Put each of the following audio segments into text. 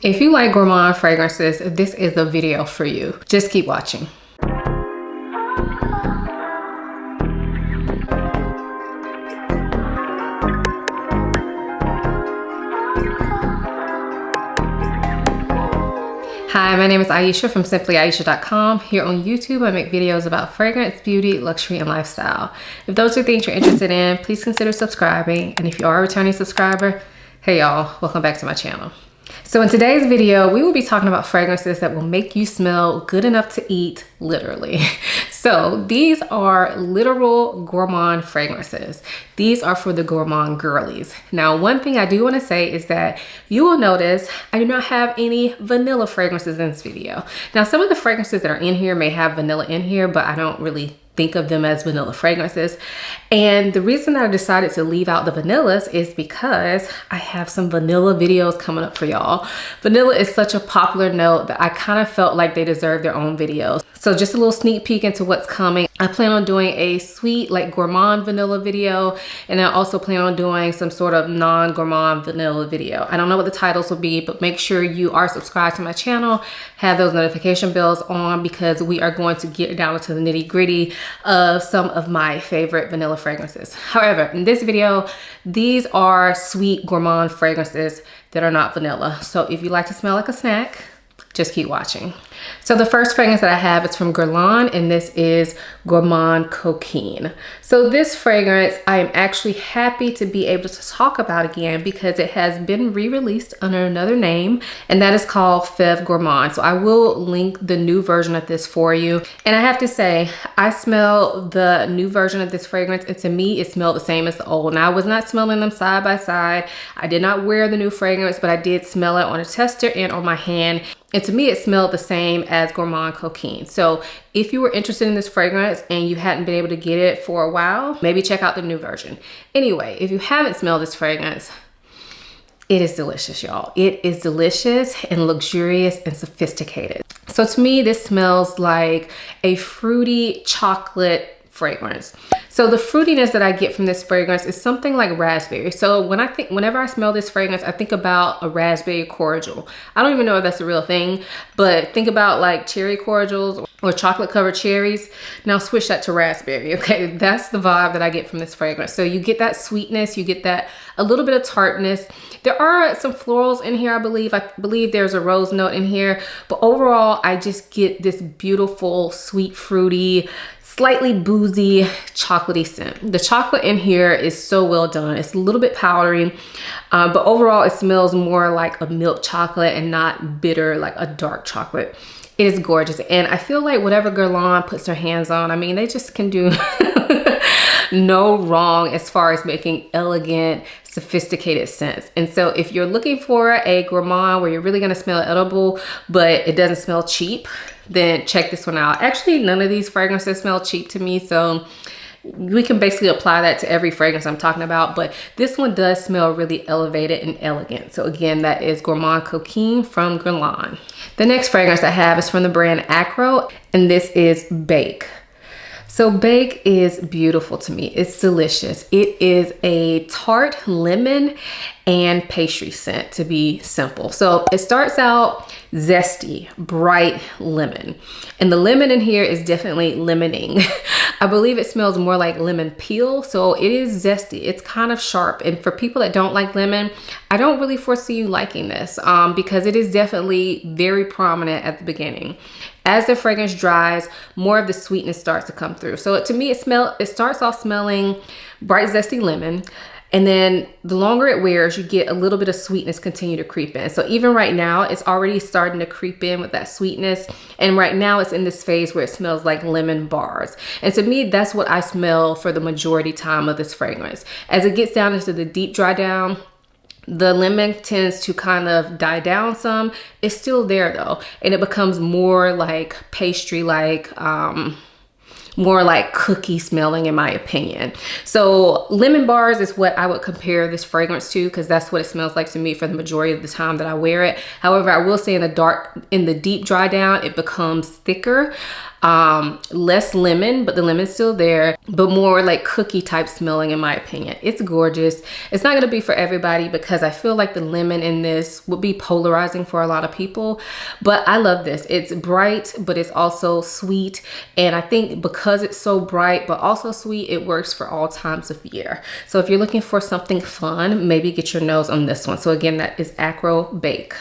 If you like gourmand fragrances, this is the video for you. Just keep watching. Hi, my name is Ayesha from simplyayesha.com. Here on YouTube, I make videos about fragrance, beauty, luxury, and lifestyle. If those are things you're interested in, please consider subscribing. And if you are a returning subscriber, hey y'all, welcome back to my channel. So in today's video, we will be talking about fragrances that will make you smell good enough to eat, literally. So these are literal gourmand fragrances. These are for the gourmand girlies. Now, one thing I do want to say is that you will notice I do not have any vanilla fragrances in this video. Now, some of the fragrances that are in here may have vanilla in here, but I don't really think of them as vanilla fragrances. And the reason that I decided to leave out the vanillas is because I have some vanilla videos coming up for y'all. Vanilla is such a popular note that I kind of felt like they deserve their own videos. So just a little sneak peek into what's coming. I plan on doing a sweet like gourmand vanilla video, and I also plan on doing some sort of non-gourmand vanilla video. I don't know what the titles will be, but make sure you are subscribed to my channel, have those notification bells on, because we are going to get down into the nitty-gritty of some of my favorite vanilla fragrances. However, in this video, these are sweet gourmand fragrances that are not vanilla. So if you like to smell like a snack, just keep watching. So the first fragrance that I have is from Guerlain, and this is Gourmand Coquin. So this fragrance, I am actually happy to be able to talk about again because it has been re-released under another name, and that is called Fève Gourmand. So I will link the new version of this for you. And I have to say, I smell the new version of this fragrance, and to me, it smelled the same as the old. Now, I was not smelling them side by side. I did not wear the new fragrance, but I did smell it on a tester and on my hand. And to me, it smelled the same as Gourmand Coquin. So if you were interested in this fragrance and you hadn't been able to get it for a while, maybe check out the new version. Anyway, if you haven't smelled this fragrance, it is delicious, y'all. It is delicious and luxurious and sophisticated. So to me, this smells like a fruity chocolate fragrance. So the fruitiness that I get from this fragrance is something like raspberry. So whenever I smell this fragrance, I think about a raspberry cordial. I don't even know if that's a real thing, but think about like cherry cordials or chocolate covered cherries. Now switch that to raspberry, okay? That's the vibe that I get from this fragrance. So you get that sweetness, you get that a little bit of tartness. There are some florals in here, I believe. I believe there's a rose note in here, but overall, I just get this beautiful, sweet, fruity, slightly boozy, chocolatey scent. The chocolate in here is so well done. It's a little bit powdery, but overall it smells more like a milk chocolate and not bitter like a dark chocolate. It is gorgeous. And I feel like whatever Guerlain puts their hands on, I mean, they just can do no wrong as far as making elegant, sophisticated scents. And so if you're looking for a gourmand where you're really gonna smell edible, but it doesn't smell cheap, then check this one out. Actually, none of these fragrances smell cheap to me, so we can basically apply that to every fragrance I'm talking about, but this one does smell really elevated and elegant. So again, that is Gourmand Coquin from Guerlain. The next fragrance I have is from the brand Acro, and this is Bake. So Bake is beautiful to me. It's delicious. It is a tart lemon and pastry scent, to be simple. So it starts out zesty, bright lemon. And the lemon in here is definitely lemoning. I believe it smells more like lemon peel. So it is zesty. It's kind of sharp. And for people that don't like lemon, I don't really foresee you liking this because it is definitely very prominent at the beginning. As the fragrance dries, more of the sweetness starts to come through. So to me, it starts off smelling bright, zesty lemon. And then the longer it wears, you get a little bit of sweetness continue to creep in. So even right now, it's already starting to creep in with that sweetness. And right now it's in this phase where it smells like lemon bars. And to me, that's what I smell for the majority time of this fragrance. As it gets down into the deep dry down, the lemon tends to kind of die down some. It's still there though. And it becomes more like pastry, like, more like cookie smelling in my opinion. So lemon bars is what I would compare this fragrance to, because that's what it smells like to me for the majority of the time that I wear it. However, I will say in the deep dry down, it becomes thicker. Less lemon, but the lemon's still there, but more like cookie type smelling in my opinion. It's gorgeous. It's not gonna be for everybody because I feel like the lemon in this would be polarizing for a lot of people, but I love this. It's bright, but it's also sweet. And I think because it's so bright, but also sweet, it works for all times of year. So if you're looking for something fun, maybe get your nose on this one. So again, that is Acro Bake.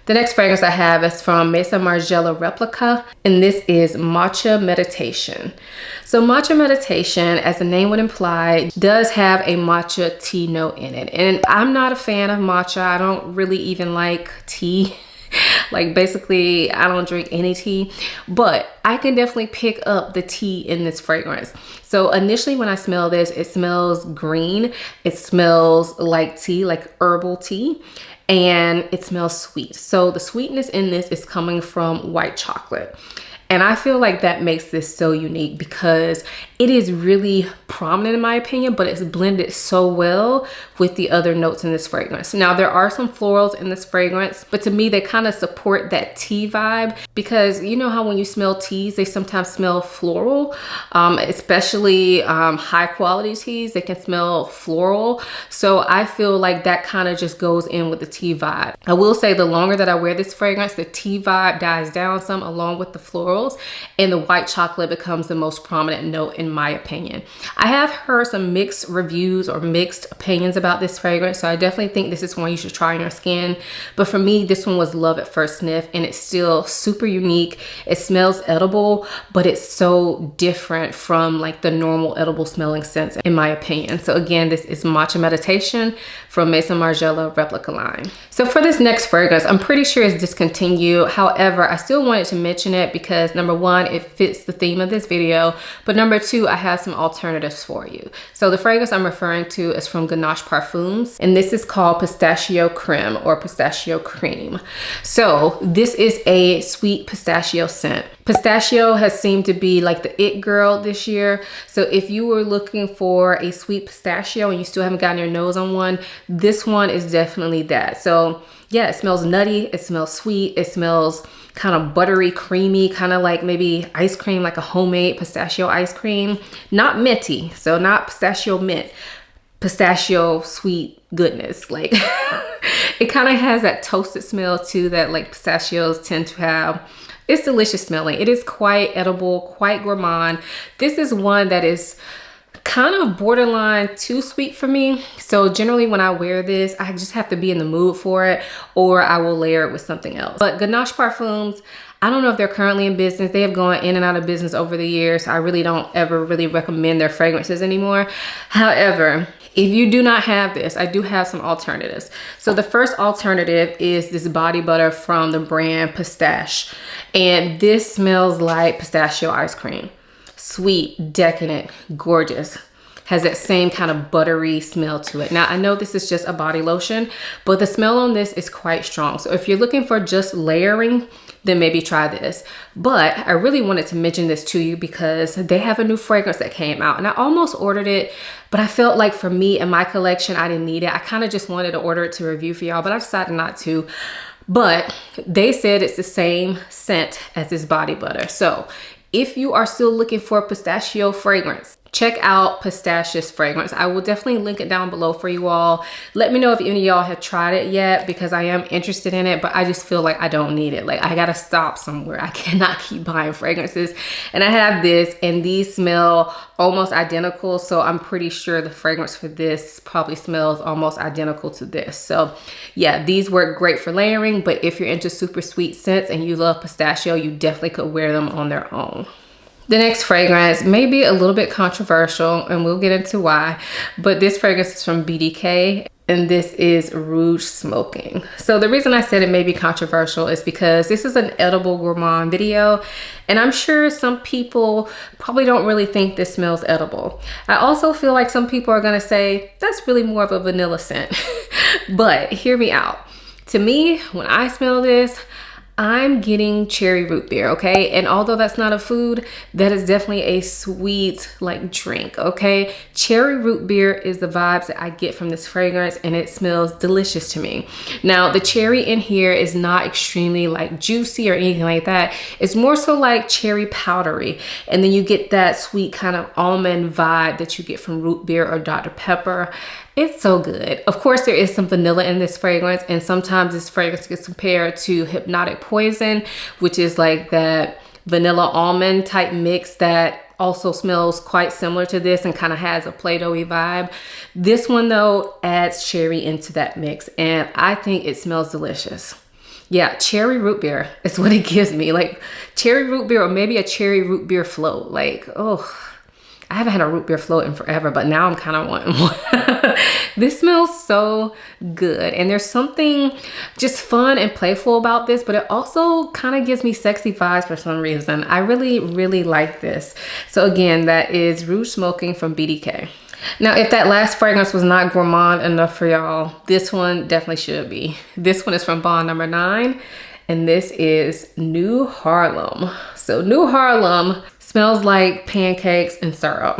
The next fragrance I have is from Maison Margiela Replica, and this is Matcha Meditation. So Matcha Meditation, as the name would imply, does have a matcha tea note in it. And I'm not a fan of matcha. I don't really even like tea. Like basically, I don't drink any tea, but I can definitely pick up the tea in this fragrance. So initially when I smell this, it smells green. It smells like tea, like herbal tea. And it smells sweet. So the sweetness in this is coming from white chocolate. And I feel like that makes this so unique because it is really prominent in my opinion, but it's blended so well with the other notes in this fragrance. Now there are some florals in this fragrance, but to me they kind of support that tea vibe because you know how when you smell teas, they sometimes smell floral, especially high quality teas, they can smell floral. So I feel like that kind of just goes in with the tea vibe. I will say the longer that I wear this fragrance, the tea vibe dies down some along with the floral, and the white chocolate becomes the most prominent note in my opinion. I have heard some mixed reviews or mixed opinions about this fragrance, so I definitely think this is one you should try on your skin. But for me, this one was love at first sniff, and it's still super unique. It smells edible, but it's so different from like the normal edible smelling scents in my opinion. So again, this is Matcha Meditation from Maison Margiela Replica line. So for this next fragrance, I'm pretty sure it's discontinued. However, I still wanted to mention it because number one, it fits the theme of this video, but number two, I have some alternatives for you. So the fragrance I'm referring to is from Ganache Parfums, and this is called Pistachio Creme or Pistachio Cream. So this is a sweet pistachio scent. Pistachio has seemed to be like the it girl this year. So if you were looking for a sweet pistachio and you still haven't gotten your nose on one, this one is definitely that. So yeah, it smells nutty, it smells sweet, it smells kind of buttery, creamy, kind of like maybe ice cream, like a homemade pistachio ice cream. Not minty, so not pistachio mint, pistachio sweet goodness. Like it kind of has that toasted smell too that like pistachios tend to have. It's delicious smelling. It is quite edible, quite gourmand. This is one that is kind of borderline too sweet for me. So generally when I wear this, I just have to be in the mood for it, or I will layer it with something else. But Ganache Parfums, I don't know if they're currently in business. They have gone in and out of business over the years. So I really don't ever really recommend their fragrances anymore. However, if you do not have this, I do have some alternatives. So the first alternative is this body butter from the brand Pistache. And this smells like pistachio ice cream. Sweet, decadent, gorgeous. Has that same kind of buttery smell to it. Now, I know this is just a body lotion, but the smell on this is quite strong. So if you're looking for just layering, then maybe try this. But I really wanted to mention this to you because they have a new fragrance that came out, and I almost ordered it, but I felt like for me and my collection, I didn't need it. I kind of just wanted to order it to review for y'all, but I decided not to. But they said it's the same scent as this body butter. So if you are still looking for a pistachio fragrance, check out Pistache's fragrance. I will definitely link it down below for you all. Let me know if any of y'all have tried it yet because I am interested in it, but I just feel like I don't need it. Like I gotta stop somewhere. I cannot keep buying fragrances. And I have this, and these smell almost identical. So I'm pretty sure the fragrance for this probably smells almost identical to this. So yeah, these work great for layering, but if you're into super sweet scents and you love pistachio, you definitely could wear them on their own. The next fragrance may be a little bit controversial, and we'll get into why, but this fragrance is from BDK, and this is Rouge Smoking. So the reason I said it may be controversial is because this is an edible gourmand video, and I'm sure some people probably don't really think this smells edible. I also feel like some people are gonna say, that's really more of a vanilla scent. But hear me out. To me, when I smell this, I'm getting cherry root beer, okay? And although that's not a food, that is definitely a sweet like drink, okay? Cherry root beer is the vibes that I get from this fragrance, and it smells delicious to me. Now, the cherry in here is not extremely like juicy or anything like that. It's more so like cherry powdery. And then you get that sweet kind of almond vibe that you get from root beer or Dr. Pepper. It's so good. Of course, there is some vanilla in this fragrance, and sometimes this fragrance gets compared to Hypnotic Poison, which is like that vanilla almond type mix that also smells quite similar to this and kind of has a Play-Doh-y vibe. This one though adds cherry into that mix, and I think it smells delicious. Yeah, cherry root beer is what it gives me. Like cherry root beer, or maybe a cherry root beer float. Like, oh, I haven't had a root beer float in forever, but now I'm kind of wanting one. This smells so good. And there's something just fun and playful about this, but it also kind of gives me sexy vibes for some reason. I really, really like this. So again, that is Rouge Smoking from BDK. Now, if that last fragrance was not gourmand enough for y'all, this one definitely should be. This one is from Bond number 9, and this is New Harlem. So New Harlem smells like pancakes and syrup.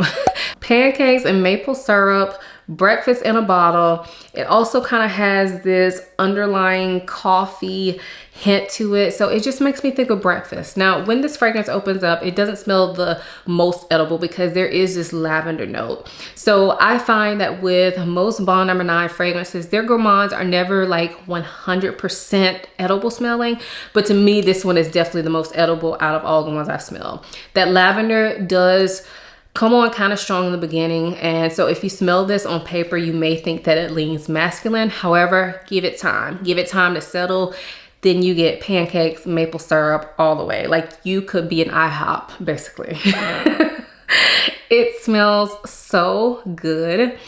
Pancakes and maple syrup, breakfast in a bottle. It also kind of has this underlying coffee hint to it. So it just makes me think of breakfast. Now, when this fragrance opens up, it doesn't smell the most edible because there is this lavender note. So I find that with most Bond number 9 fragrances, their gourmands are never like 100% edible smelling. But to me, this one is definitely the most edible out of all the ones I've smelled. That lavender does come on kind of strong in the beginning, and so if you smell this on paper, you may think that it leans masculine. However, give it time to settle. Then you get pancakes, maple syrup all the way. Like you could be an IHOP basically. It smells so good.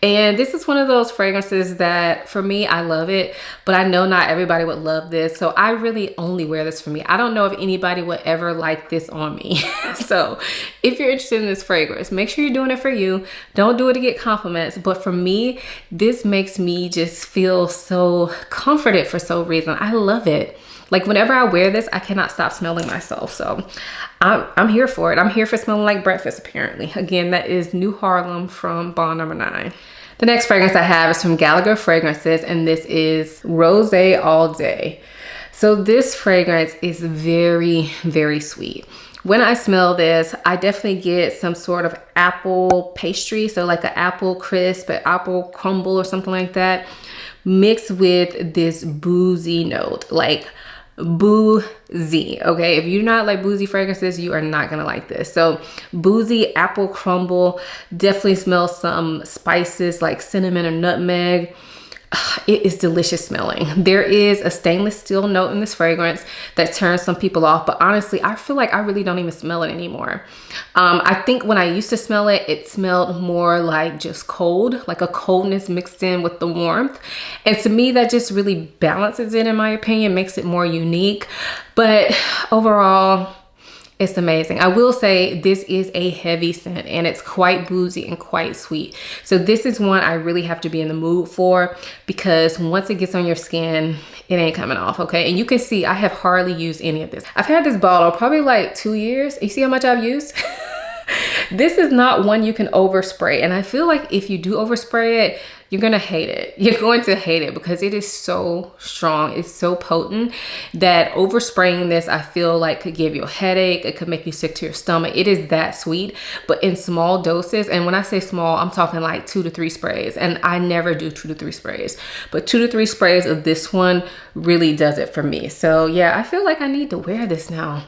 And this is one of those fragrances that for me, I love it, but I know not everybody would love this. So I really only wear this for me. I don't know if anybody would ever like this on me. So if you're interested in this fragrance, make sure you're doing it for you. Don't do it to get compliments. But for me, this makes me just feel so comforted for some reason. I love it. Like whenever I wear this, I cannot stop smelling myself. So I'm here for it. I'm here for smelling like breakfast, apparently. Again, that is New Harlem from Bond number 9. The next fragrance I have is from Gallagher Fragrances, and this is Rose All Day. So this fragrance is very, very sweet. When I smell this, I definitely get some sort of apple pastry. So like an apple crisp, an apple crumble or something like that, mixed with this boozy note, like boozy. Okay, if you do not like boozy fragrances, you are not gonna like this. So boozy apple crumble, definitely smells some spices like cinnamon or nutmeg. It is delicious smelling. There is a stainless steel note in this fragrance that turns some people off, but honestly, I feel like I really don't even smell it anymore. I think when I used to smell it, it smelled more like just cold, like a coldness mixed in with the warmth. And to me, that just really balances it, in my opinion, makes it more unique. But overall, it's amazing. I will say this is a heavy scent, and it's quite boozy and quite sweet. So this is one I really have to be in the mood for, because once it gets on your skin, it ain't coming off, okay? And you can see I have hardly used any of this. I've had this bottle probably like 2 years. You see how much I've used? This is not one you can overspray. And I feel like if you do overspray it, you're gonna hate it. You're going to hate it because it is so strong. It's so potent that overspraying this, I feel like, could give you a headache. It could make you sick to your stomach. It is that sweet, but in small doses. And when I say small, I'm talking like 2 to 3 sprays. And I never do 2 to 3 sprays, but 2 to 3 sprays of this one really does it for me. So yeah, I feel like I need to wear this now.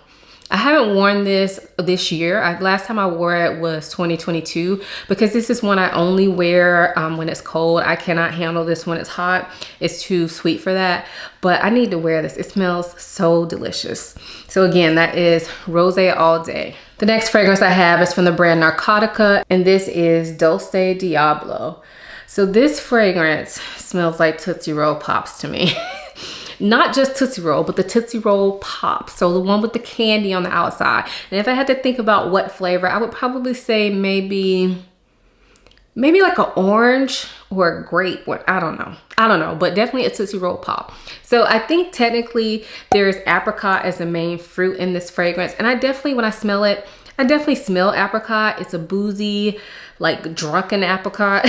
I haven't worn this year. Last time I wore it was 2022, because this is one I only wear when it's cold. I cannot handle this when it's hot. It's too sweet for that, but I need to wear this. It smells so delicious. So again, that is Rose All Day. The next fragrance I have is from the brand Narcotica, and this is Dulce Diablo. So this fragrance smells like Tootsie Roll Pops to me. Not just Tootsie Roll, but the Tootsie Roll Pop. So the one with the candy on the outside. And if I had to think about what flavor, I would probably say maybe maybe like an orange or a grape. I don't know, but definitely a Tootsie Roll Pop. So I think technically there's apricot as the main fruit in this fragrance. And I definitely, when I smell it, I definitely smell apricot. It's a boozy, like drunken apricot.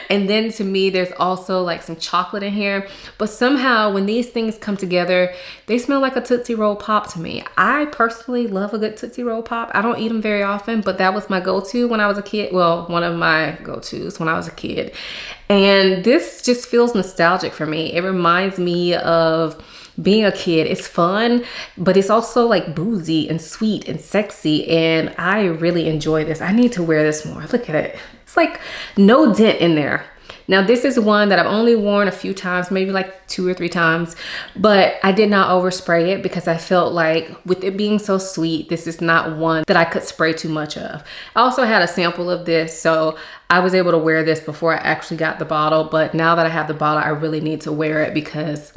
And then to me, there's also like some chocolate in here. But somehow when these things come together, they smell like a Tootsie Roll Pop to me. I personally love a good Tootsie Roll Pop. I don't eat them very often, but that was my go-to when I was a kid. Well, one of my go-tos when I was a kid. And this just feels nostalgic for me. It reminds me of being a kid. It's fun, but it's also like boozy and sweet and sexy. And I really enjoy this. I need to wear this more. Look at it. It's like no dent in there. Now this is one that I've only worn a few times, maybe like 2 or 3 times, but I did not overspray it because I felt like with it being so sweet, this is not one that I could spray too much of. I also had a sample of this, so I was able to wear this before I actually got the bottle, but now that I have the bottle, I really need to wear it because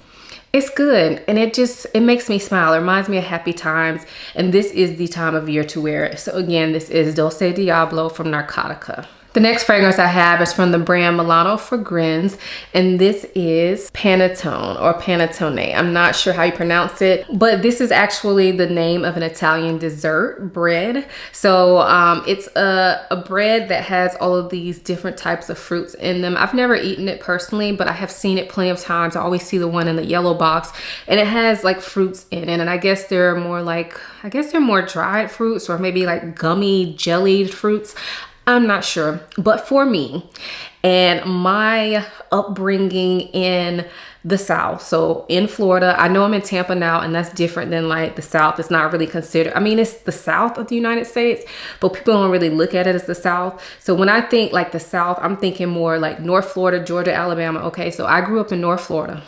it's good and it makes me smile. It reminds me of happy times, and this is the time of year to wear it. So again, this is Dulce Diablo from Narcotica. The next fragrance I have is from the brand Milano Fragrance, and this is Panettone or Panettone. I'm not sure how you pronounce it, but this is actually the name of an Italian dessert bread. So it's a bread that has all of these different types of fruits in them. I've never eaten it personally, but I have seen it plenty of times. I always see the one in the yellow box, and it has like fruits in it. And I guess they're more dried fruits or maybe like gummy jellied fruits. I'm not sure, but for me and my upbringing in the South, so in Florida, I know I'm in Tampa now, and that's different than like the South. It's not really considered, I mean, it's the South of the United States, but people don't really look at it as the South. So when I think like the South, I'm thinking more like North Florida, Georgia, Alabama. Okay, so I grew up in North Florida.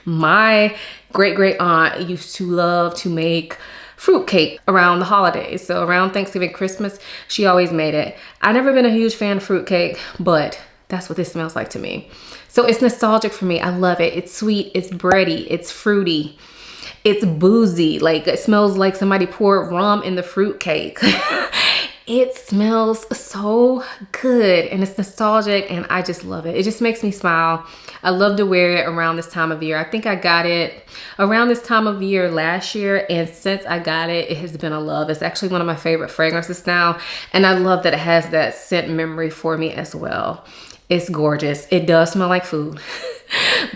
My great aunt used to love to make fruitcake around the holidays. So around Thanksgiving, Christmas, she always made it. I've never been a huge fan of fruitcake, but that's what this smells like to me. So it's nostalgic for me. I love it. It's sweet, it's bready, it's fruity, it's boozy. Like it smells like somebody poured rum in the fruitcake. It smells so good and it's nostalgic and I just love it. It just makes me smile. I love to wear it around this time of year. I think I got it around this time of year last year, and since I got it, it has been a love. It's actually one of my favorite fragrances now, and I love that it has that scent memory for me as well. It's gorgeous. It does smell like food,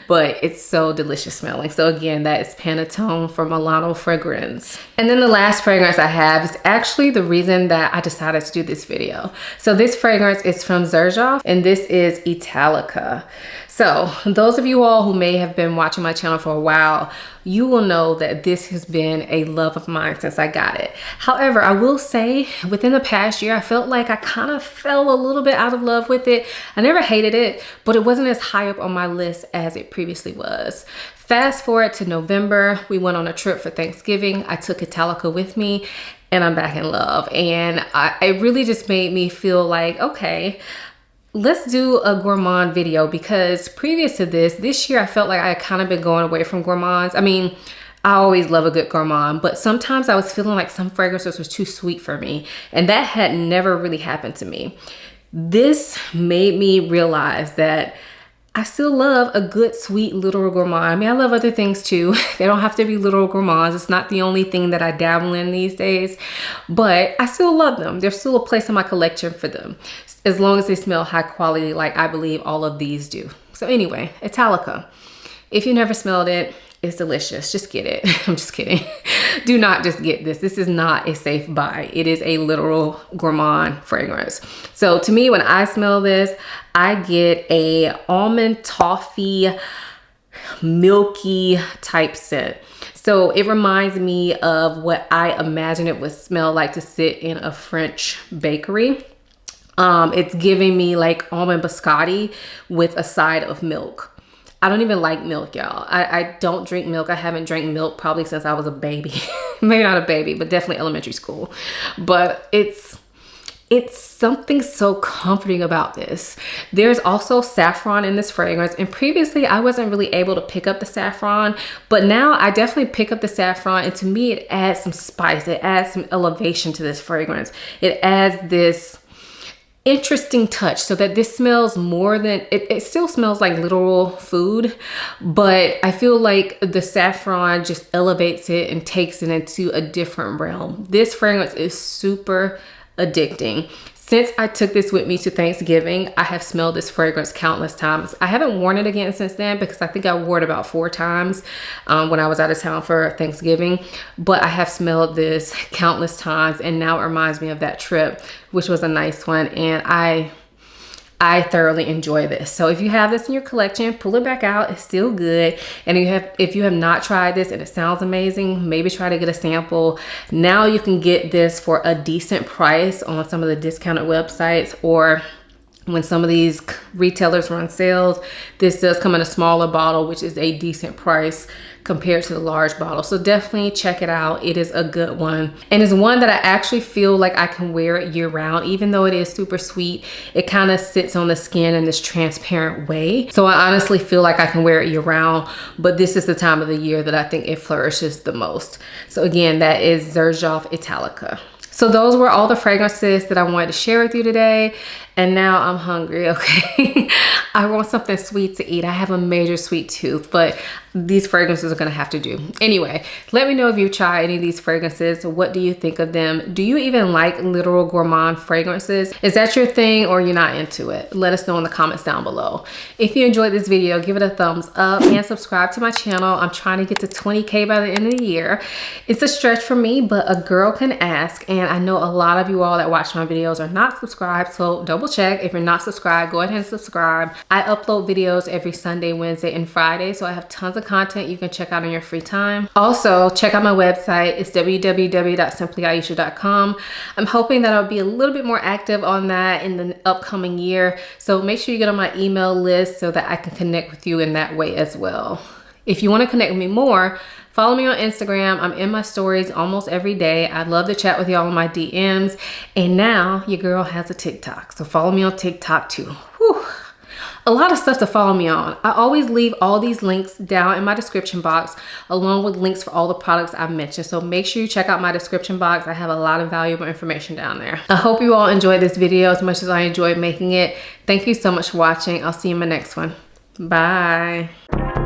but it's so delicious smelling. So again, that is Panettone from Milano Fragrance. And then the last fragrance I have is actually the reason that I decided to do this video. So this fragrance is from Xerjoff, and this is Italica. So those of you all who may have been watching my channel for a while, you will know that this has been a love of mine since I got it. However, I will say within the past year, I felt like I kind of fell a little bit out of love with it. I never hated it, but it wasn't as high up on my list as it previously was. Fast forward to November, we went on a trip for Thanksgiving. I took Italica with me and I'm back in love. And it really just made me feel like, okay, let's do a Gourmand video, because previous to this year, I felt like I had kind of been going away from Gourmands. I mean, I always love a good Gourmand, but sometimes I was feeling like some fragrances was too sweet for me, and that had never really happened to me. This made me realize that I still love a good, sweet, literal gourmand. I mean, I love other things too. They don't have to be literal gourmands. It's not the only thing that I dabble in these days, but I still love them. There's still a place in my collection for them, as long as they smell high quality, like I believe all of these do. So anyway, Italica. If you never smelled it, it's delicious. Just get it. I'm just kidding. Do not just get this. This is not a safe buy. It is a literal gourmand fragrance. So to me, when I smell this, I get a almond toffee, milky type scent. So it reminds me of what I imagine it would smell like to sit in a French bakery. It's giving me like almond biscotti with a side of milk. I don't even like milk, y'all. I don't drink milk. I haven't drank milk probably since I was a baby. Maybe not a baby, but definitely elementary school. But it's something so comforting about this. There's also saffron in this fragrance, and previously I wasn't really able to pick up the saffron, but now I definitely pick up the saffron, and to me it adds some spice. It adds some elevation to this fragrance. It adds this interesting touch so that this smells more than it still smells like literal food, but I feel like the saffron just elevates it and takes it into a different realm. This fragrance is super addicting. Since I took this with me to Thanksgiving, I have smelled this fragrance countless times. I haven't worn it again since then because I think I wore it about 4 times when I was out of town for Thanksgiving. But I have smelled this countless times, and now it reminds me of that trip, which was a nice one. And I thoroughly enjoy this. So if you have this in your collection, pull it back out. It's still good. And if you have not tried this and it sounds amazing, maybe try to get a sample. Now you can get this for a decent price on some of the discounted websites, or when some of these retailers run sales. This does come in a smaller bottle, which is a decent price compared to the large bottle. So definitely check it out. It is a good one. And it's one that I actually feel like I can wear it year round. Even though it is super sweet, it kind of sits on the skin in this transparent way. So I honestly feel like I can wear it year round, but this is the time of the year that I think it flourishes the most. So again, that is Xerjoff Italica. So those were all the fragrances that I wanted to share with you today. And now I'm hungry, okay? I want something sweet to eat. I have a major sweet tooth, but these fragrances are gonna have to do. Anyway, let me know if you've tried any of these fragrances. What do you think of them? Do you even like literal gourmand fragrances? Is that your thing, or you're not into it? Let us know in the comments down below. If you enjoyed this video, give it a thumbs up and subscribe to my channel. I'm trying to get to 20K by the end of the year. It's a stretch for me, but a girl can ask. And I know a lot of you all that watch my videos are not subscribed, so double check. If you're not subscribed, go ahead and subscribe. I upload videos every Sunday, Wednesday, and Friday, so I have tons of content you can check out on your free time. Also, check out my website. It's www.simplyayesha.com. I'm hoping that I'll be a little bit more active on that in the upcoming year, so make sure you get on my email list so that I can connect with you in that way as well. If you want to connect with me more, follow me on Instagram. I'm in my stories almost every day. I'd love to chat with y'all in my DMs. And now your girl has a TikTok, so follow me on TikTok too. Whew. A lot of stuff to follow me on. I always leave all these links down in my description box, along with links for all the products I've mentioned. So make sure you check out my description box. I have a lot of valuable information down there. I hope you all enjoyed this video as much as I enjoyed making it. Thank you so much for watching. I'll see you in my next one. Bye. Bye.